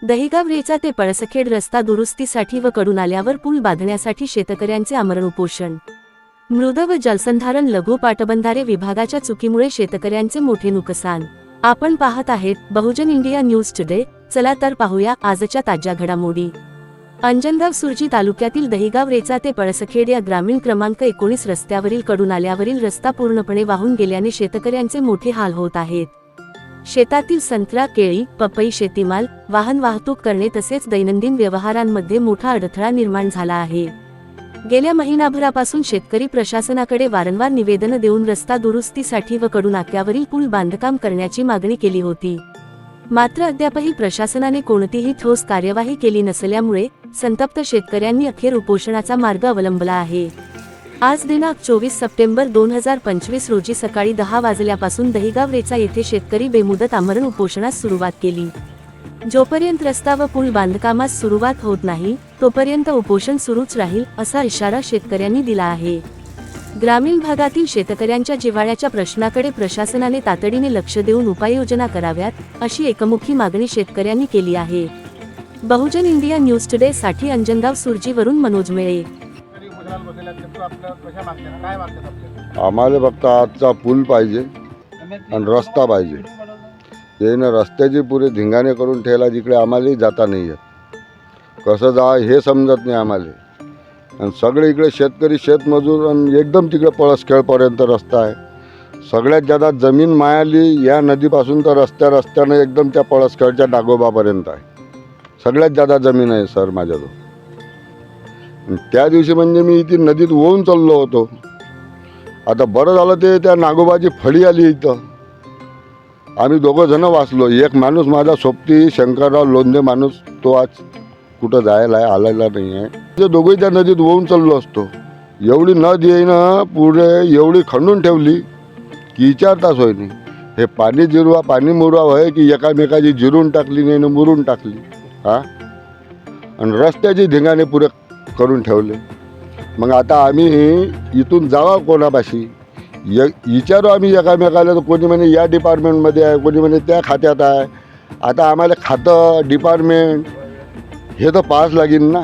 दहिगाव रेचा ते पळसखेड रस्ता दुरुस्तीसाठी व कडून आल्यावर पूल बांधण्यासाठी शेतकऱ्यांचे आमरण उपोषण। मृद व जलसंधारण लघु पाटबंधारे विभागाच्या चुकीमुळे शेतकऱ्यांचे मोठे नुकसान। आपण पाहत आहेत बहुजन इंडिया न्यूज टुडे। चला तर पाहूया आजच्या ताज्या घडामोडी। अंजनगाव सुरजी तालुक्यातील दहिगाव रेचा ते पळसखेड या ग्रामीण क्रमांक 19 रस्त्यावरील कडून आल्यावरील रस्ता पूर्णपणे वाहून गेल्याने शेतकऱ्यांचे मोठे हाल होत आहेत। शेतातील संत्रा, केळी, पपई शेतीमाल, वाहन वाहतूक करणे तसेच दैनंदिन व्यवहारांमध्ये मोठा अडथळा निर्माण झाला आहे। गेल्या महिनाभरापासून शेतकरी प्रशासनाकडे वारंवार निवेदन देऊन रस्ता दुरुस्तीसाठी व कडून नाक्यावरील पूल बांधकाम करण्याची मागणी केली होती। मात्र अद्यापही प्रशासनाने कोणतीही ठोस कार्यवाही केली नसल्यामुळे संतप्त शेतकऱ्यांनी अखेर उपोषणाचा मार्ग अवलंबला आहे। आज दिनांक 24 सप्टेंबर 2025 रोजी सकाळी 10 वाजल्यापासून दहिगाव रेचा येथे शेतकरी बेमुदत आमरण उपोषणास सुरुवात केली। जोपर्यंत रस्ता व पूल बांधकामास सुरुवात होत नाही तोपर्यंत उपोषण सुरूच राहील असा इशारा शेतकऱ्यांनी दिला आहे। ग्रामीण भागातील शेतकऱ्यांच्या जिव्हाळ्याच्या प्रश्नाकडे प्रशासनाने तातडीने लक्ष देऊन उपाययोजना कराव्यात अशी एकमुखी मागणी शेतकऱ्यांनी केली आहे। बहुजन इंडिया न्यूज टुडे साठी अंजनगाव सुरजीवरून मनोज मेळे। आम्हाला फक्त आजचा पूल पाहिजे आणि रस्ता पाहिजे। त्याने रस्त्याची पुरे धिंगाणे करून ठेवला, जिकडे आम्हाला जाता नाही येत, कसं जा हे समजत नाही आम्हाला। आणि सगळे इकडे शेतकरी शेतमजूर आणि एकदम तिकडे पळसखेडपर्यंत रस्ता आहे। सगळ्यात जादा जमीन मायाली या नदीपासून तर रस्त्यानं एकदम त्या पळसखेडच्या डागोबापर्यंत आहे। सगळ्यात जादा जमीन आहे सर माझ्याजवळ। त्या दिवशी म्हणजे मी इथे नदीत वाहून चाललो होतो। आता बरं झालं ते त्या नागोबाची फळी आली इथं, आम्ही दोघं जण वाचलो। एक माणूस माझा सोबती शंकरराव लोंढे माणूस, तो आज कुठं जायला आहे, आलेला नाही आहे। ते दोघंही त्या नदीत वाहून चाललो असतो। एवढी नदी आहे ना पुढे एवढी खंडून ठेवली की विचारताच होय नाही। हे पाणी जिरवा पाणी मुरवा आहे की एकामेकाची जिरून टाकली नाही मुरून टाकली हां। आणि रस्त्याची धिंगाणे पुरे करून ठेवले। मग आता आम्ही इथून जावा कोणापाशी विचारू आम्ही एकामेकाला, तर कोणी म्हणे या डिपार्टमेंटमध्ये आहे, कोणी म्हणे त्या खात्यात आहे। आता आम्हाला खातं डिपार्टमेंट हे तर पास लागेल ना।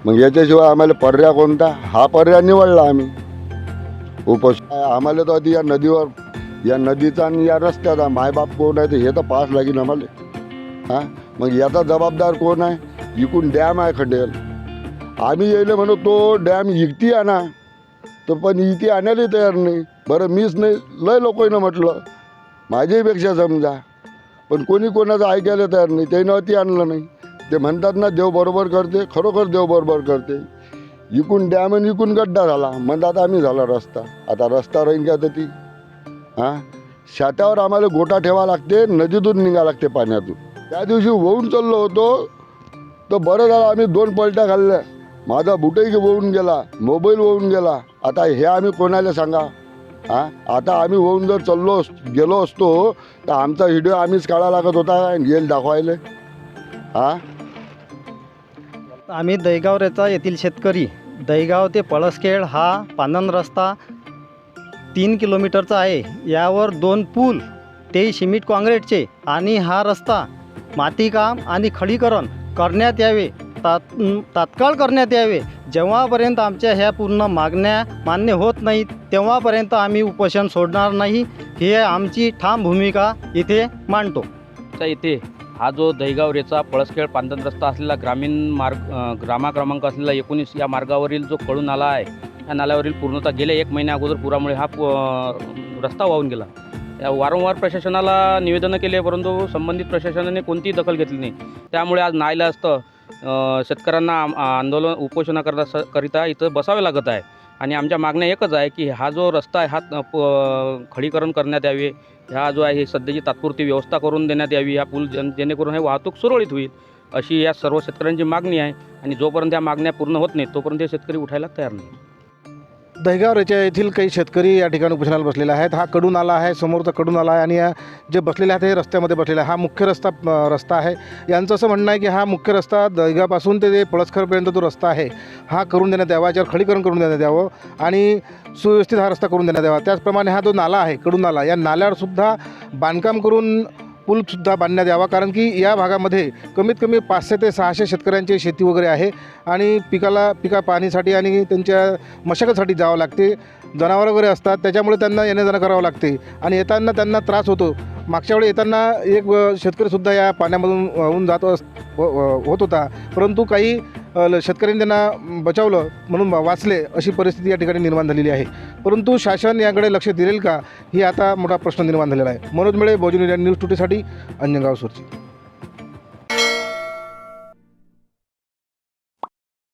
मग याच्याशिवाय आम्हाला पर्याय कोणता, हा पर्याय निवडला आम्ही उपोषण। आम्हाला तर आधी या नदीवर, या नदीचा आणि या रस्त्याचा मायबाप कोण आहे ते हे तर पास लागेल आम्हाला हां। मग याचा जबाबदार कोण आहे, इकडून डॅम आहे खंडेल, आम्ही येईल म्हणून तो डॅम इकती आणा, तर पण इथे आणायला तयार नाही। बरं मीच नाही, लय लोकांना म्हटलं माझ्यापेक्षा समजा, पण कोणी कोणाचं ऐकायला तयार नाही। त्यानं ती आणलं नाही। ते म्हणतात ना देव बरोबर करते, खरोखर देव बरोबर करते। इकून डॅम आणि इकून गड्डा झाला, म्हणतात आम्ही झाला रस्ता। आता रस्ता राहील का तर ती हां। शात्यावर आम्हाला गोटा ठेवा लागते, नदीतून निघा लागते पाण्यातून। त्या दिवशी वाहून चाललो होतो तर बरं झालं आम्ही 2 पलट्या खाल्ल्या। माझा बुटही वाहून गेला, मोबाईल वाहून गेला। आता हे आम्ही कोणाला सांगा हां। आता आम्ही वाहून जर गेलो असतो तर आमचा व्हिडिओ आम्हीच काढावा लागत होता गेल दाखवायला हां। आम्ही दहिगाव रेचा येथील शेतकरी। दहिगाव ते पळसखेड हा पानन रस्ता 3 किलोमीटरचा आहे। यावर 2 पूल, ते सिमेंट काँक्रीटचे, आणि हा रस्ता मातीकाम आणि खडीकरण करण्यात यावे, तात्काळ करण्यात यावे। जेव्हापर्यंत आमच्या ह्या पूर्ण मागण्या मान्य होत नाहीत तेव्हापर्यंत आम्ही उपोषण सोडणार नाही, ही आमची ठाम भूमिका इथे मांडतो। इथे हा जो दहिगाव रेचा पळसखेड पांदन रस्ता असलेला ग्रामा क्रमांक असलेला 19 या मार्गावरील जो कडू नाला आहे, या नाल्यावरील पूर्णतः गेल्या 1 महिन्या अगोदर पुरामुळे हा रस्ता वाहून गेला। या वारंवार प्रशासनाला निवेदनं केले, परंतु संबंधित प्रशासनाने कोणतीही दखल घेतली नाही। त्यामुळे आज नाईलाजास्तव शेतकऱ्यांना उपोषणाकरिता इथं बसावे लागत आहे। आणि आमच्या मागण्या एकच आहे की हा जो रस्ता आहे हा खडीकरण करण्यात यावे, हा जो आहे सध्याची तात्पुरती व्यवस्था करून देण्यात यावी, हा पूल जेणेकरून हे वाहतूक सुरळीत होईल अशी या सर्व शेतकऱ्यांची मागणी आहे। आणि जोपर्यंत या मागण्या पूर्ण होत नाहीत तोपर्यंत हे शेतकरी उठायला तयार नाही। दहिगाव रेचा येथील काही शेतकरी या ठिकाणी उपोषणाला बसलेले आहेत। हा कडू नाला आहे, समोरचा कडू नाला आहे, आणि जे बसलेले आहेत हे रस्त्यामध्ये बसलेले आहे। हा मुख्य रस्ता आहे। यांचं असं म्हणणं आहे की हा मुख्य रस्ता दहिगावपासून ते पळसखेडपर्यंत जो रस्ता आहे हा करून देण्यात यावा, याच्यावर खडीकरण करून देण्यात यावं आणि सुव्यवस्थित हा रस्ता करून देण्यात यावा। त्याचप्रमाणे हा जो नाला आहे कडू नाला, या नाल्यावर सुद्धा बांधकाम करून पूलसुद्धा बांधण्यात यावा, कारण की या भागामध्ये कमीत कमी 500 ते 600 शेतकऱ्यांची शेती वगैरे आहे आणि पिका पाणीसाठी आणि त्यांच्या मशागतीसाठी जावं लागते. जनावरं वगैरे असतात, त्याच्यामुळे त्यांना येणं जाणं करावं लागते आणि येताना त्यांना त्रास होतो. मागच्या वेळी येताना एक शेतकरीसुद्धा या पाण्यामधून वाहून होत होता, परंतु काही शेतकऱ्यांनी त्यांना बचावलं म्हणून वाचले, अशी परिस्थिती या ठिकाणी निर्माण झालेली आहे. परंतु शासन याकडे लक्ष देईल का, ही आता मोठा प्रश्न निर्माण झालेला आहे. मनोज मेळे, बहुजन न्यूज टुडेसाठी अंजनगाव सुरजी.